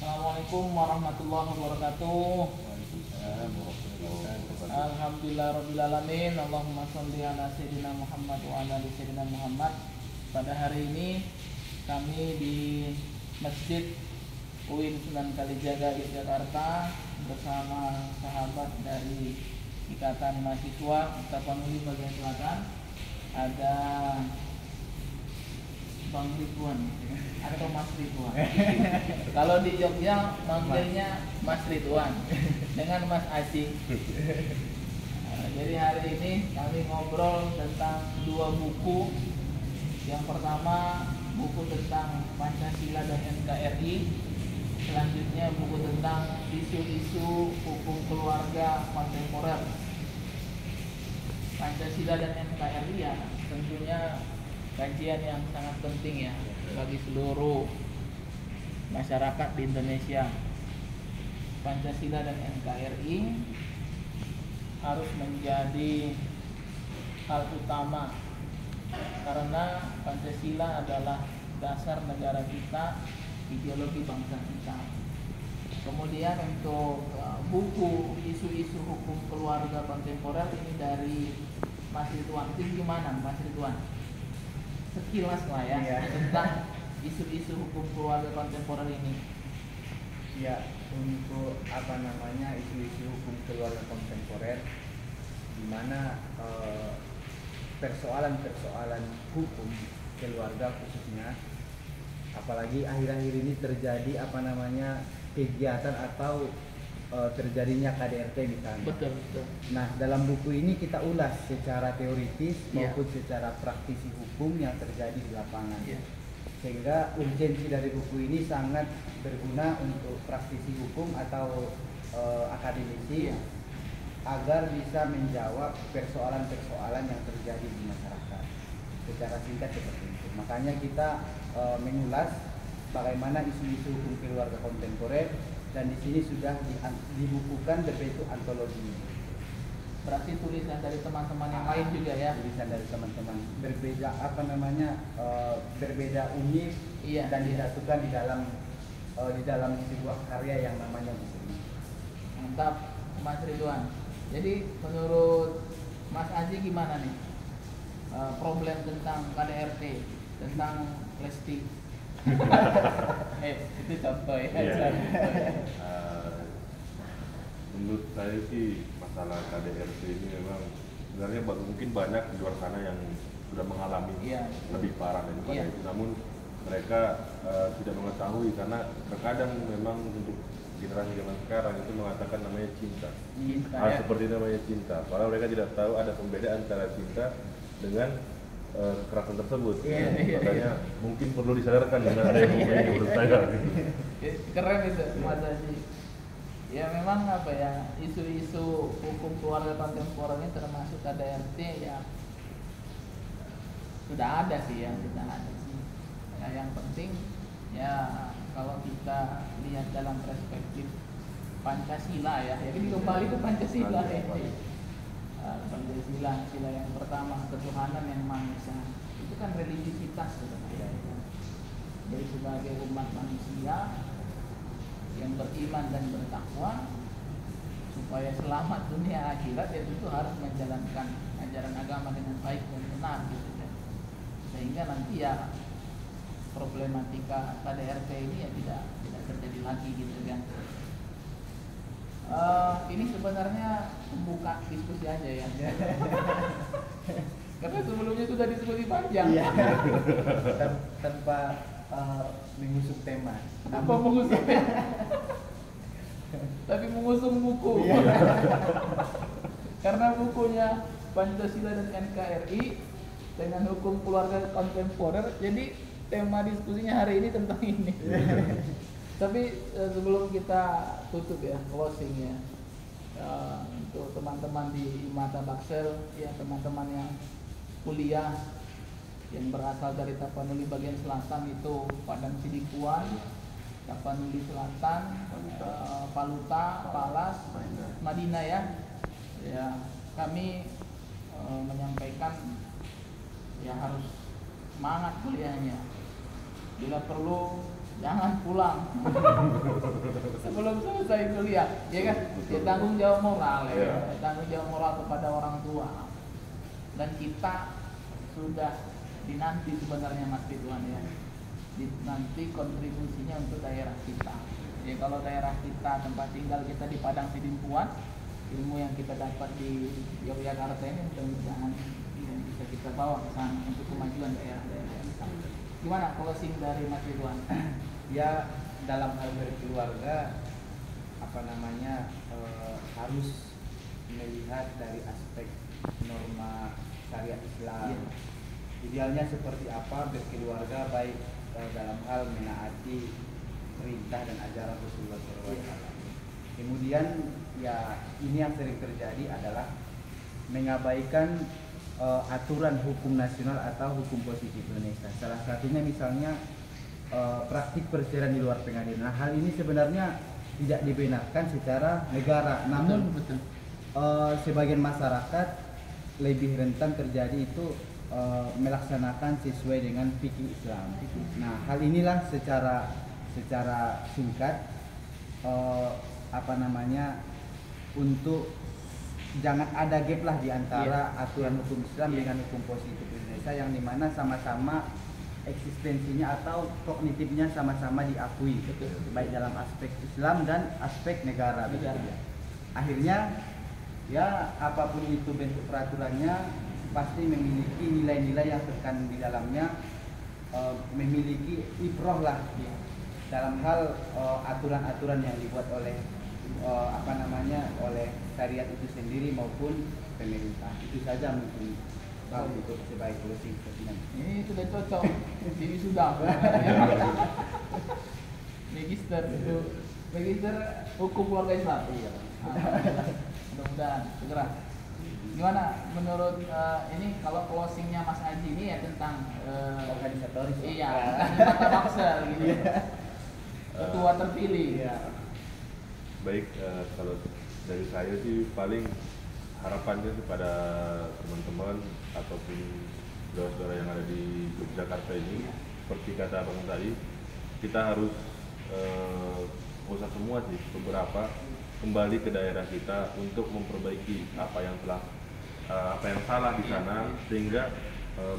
Assalamualaikum warahmatullahi wabarakatuh. Waalaikumsalam warahmatullahi wabarakatuh. Alhamdulillah rabbil alamin. Allahumma sholli ala sayyidina Muhammad wa ala ali sayyidina Muhammad. Pada hari ini kami di Masjid UIN Sunan Kalijaga Yogyakarta bersama sahabat dari Ikatan Mahasiswa Tapanuli bagian selatan. Ada Bang Ridwan atau Mas Ridwan. Kalau di Jogja manggilnya Mas Ridwan dengan Mas Aji. Jadi hari ini kami ngobrol tentang dua buku. Yang pertama buku tentang Pancasila dan NKRI. Selanjutnya buku tentang isu-isu hukum keluarga kontemporer. Pancasila dan NKRI ya tentunya kajian yang sangat penting ya bagi seluruh masyarakat di Indonesia. Pancasila dan NKRI harus menjadi hal utama karena Pancasila adalah dasar negara kita, ideologi bangsa kita. Kemudian untuk buku isu-isu hukum keluarga kontemporer ini dari Mas Ridwan. Itu gimana Mas Ridwan? Sekilas lah ya, tentang isu-isu hukum keluarga kontemporer ini. Ya, untuk isu-isu hukum keluarga kontemporer, di mana persoalan-persoalan hukum keluarga khususnya, apalagi akhir-akhir ini terjadi kegiatan atau terjadinya KDRT misalnya. Betul. Nah, dalam buku ini kita ulas secara teoritis maupun secara praktisi hukum yang terjadi di lapangan. Sehingga urgensi dari buku ini sangat berguna untuk praktisi hukum atau akademisi agar bisa menjawab persoalan-persoalan yang terjadi di masyarakat secara singkat seperti itu. Makanya kita mengulas bagaimana isu-isu hukum keluarga kontemporer, dan di sini sudah dibukukan berbentuk antologi. Berarti tulisan dari teman-teman yang lain juga ya? Tulisan dari teman-teman berbeda berbeda unik dan disatukan di dalam sebuah karya yang namanya buku ini. Mantap Mas Ridwan. Jadi menurut Mas Aji gimana nih problem tentang KDRT, tentang Lesti? Itu contoh ya. Menurut saya sih masalah KDRT ini memang sebenarnya mungkin banyak di luar sana yang sudah mengalami lebih parah daripada itu. Namun mereka tidak mengetahui karena terkadang memang untuk generasi zaman sekarang itu mengatakan namanya cinta. Seperti namanya cinta. Padahal mereka tidak tahu ada pembedaan antara cinta dengan kekerasan tersebut. Makanya mungkin perlu disadarkan dengan ada yang menurut saya. Keren itu Mas Aji. Ya memang isu-isu hukum keluarga kontemporer ini termasuk KDRT ya sudah ada sih ya, yang penting ya kalau kita lihat dalam perspektif Pancasila ya, ini kembali ke Pancasila ya. Pancasila, sila yang pertama ketuhanan yang Maha Esa, itu kan religiusitas sebenarnya. Jadi sebagai umat manusia yang beriman dan bertakwa supaya selamat dunia akhirat, ya tentu harus menjalankan ajaran agama dengan baik dan benar gitu ya. Sehingga nanti ya problematika KDRT ini ya tidak terjadi lagi gitu kan. Ini sebenarnya membuka diskusi aja ya. Karena sebelumnya sudah diskusi panjang. Tanpa mengusung tema. Apa mengusung tema? Tapi mengusung buku. Karena bukunya Pancasila dan NKRI dengan hukum keluarga kontemporer, jadi tema diskusinya hari ini tentang ini. Tapi sebelum kita tutup ya, closing ya, untuk teman-teman di Mata Baksel, ya teman-teman yang kuliah yang berasal dari Tapanuli bagian selatan itu Padang Sidikuan, Tapanuli Selatan, Paluta, Palas, Madinah ya. Ya kami menyampaikan ya harus semangat kuliahnya. Bila perlu jangan pulang sebelum selesai kuliah, ya kan? Ya, tanggung jawab moral ya, tanggung jawab moral kepada orang tua. Dan kita sudah dinanti sebenarnya Mas Ridwan ya, nanti kontribusinya untuk daerah kita. Ya kalau daerah kita, tempat tinggal kita di Padang Sidimpuan, ilmu yang kita dapat di Yogyakarta ini mudah-mudahan bisa kita bawa ke sana untuk kemajuan daerah-daerah kita. Gimana closing dari Mas Ridwan? Ya dalam hal berkeluarga harus melihat dari aspek norma syariat Islam. Idealnya seperti apa berkeluarga, baik dalam hal menaati perintah dan ajaran Rasulullah SAW. Kemudian ya ini yang sering terjadi adalah mengabaikan aturan hukum nasional atau hukum positif Indonesia. Salah satunya misalnya praktik perceraian di luar pengadilan. Nah, hal ini sebenarnya tidak dibenarkan secara negara, namun sebagian masyarakat lebih rentan terjadi itu melaksanakan sesuai dengan fikih Islam. Nah, hal inilah secara singkat untuk jangan ada gap lah di antara aturan hukum Islam dengan hukum positif Indonesia, yang dimana sama-sama eksistensinya atau kognitifnya sama-sama diakui, baik dalam aspek Islam dan aspek negara. Akhirnya ya apapun itu bentuk peraturannya pasti memiliki nilai-nilai yang terkandung di dalamnya, memiliki ibrah lah dalam hal aturan-aturan yang dibuat oleh oleh syariat itu sendiri maupun pemerintah. Itu saja mungkin kalau untuk sebagai closing statement. Ini sudah cocok jadi sudah magister hukum keluarga Islam. Iya. Mudah-mudahan segera. Gimana menurut ini kalau closingnya Mas Aji ini ya tentang organisatoris. Iya, tentang Mata Baksel gitu. Ketua terpilih. Iya. Baik, kalau dari saya sih paling harapannya kepada teman-teman ataupun saudara-saudara yang ada di Yogyakarta ini, seperti kata Abang tadi, kita harus usah semua sih, beberapa kembali ke daerah kita untuk memperbaiki apa yang salah di sana, sehingga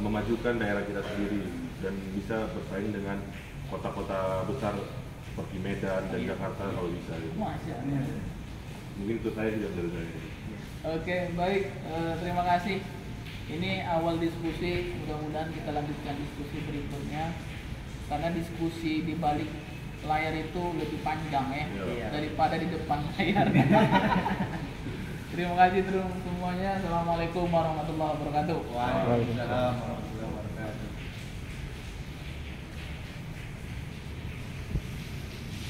memajukan daerah kita sendiri dan bisa bersaing dengan kota-kota besar seperti Medan dan Jakarta kalau bisa gitu. Mungkin itu saya tidak dari saya. Oke, baik, terima kasih. Ini awal diskusi, mudah-mudahan kita lanjutkan diskusi berikutnya, karena diskusi di balik layar itu lebih panjang daripada di depan layar. Terima kasih semuanya. Assalamualaikum warahmatullahi wabarakatuh. Waalaikumsalam warahmatullahi wabarakatuh.